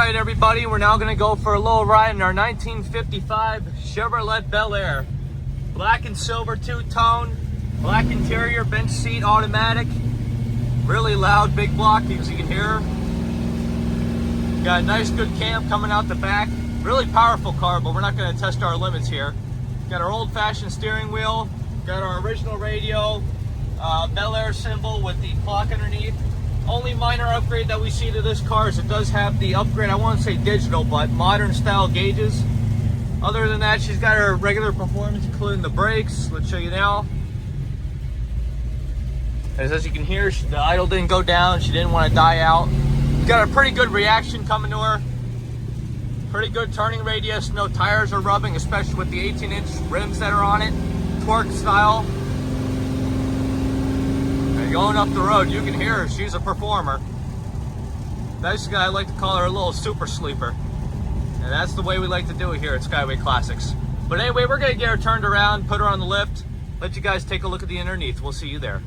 right, everybody, we're now going to go for a little ride in our 1955 Chevrolet Bel Air. Black and silver two-tone, black interior, bench seat, automatic. Really loud big block, as you can hear. Got a nice good cam coming out the back. Really powerful car, but we're not going to test our limits here. Got our old-fashioned steering wheel. Got our original radio, Bel Air symbol with the clock underneath. Only minor upgrade that we see to this car is it does have the upgrade, I won't say digital, but modern style gauges. Other than that, she's got her regular performance, including the brakes. Let's show you now. As you can hear, the idle didn't go down. She didn't want to die out. Got a pretty good reaction coming to her. Pretty good turning radius. No tires are rubbing, especially with the 18-inch rims that are on it. Torque style. And going up the road, you can hear her. She's a performer. Basically, I like to call her a little super sleeper. And that's the way we like to do it here at Skyway Classics. But anyway, we're going to get her turned around, put her on the lift, let you guys take a look at the underneath. We'll see you there.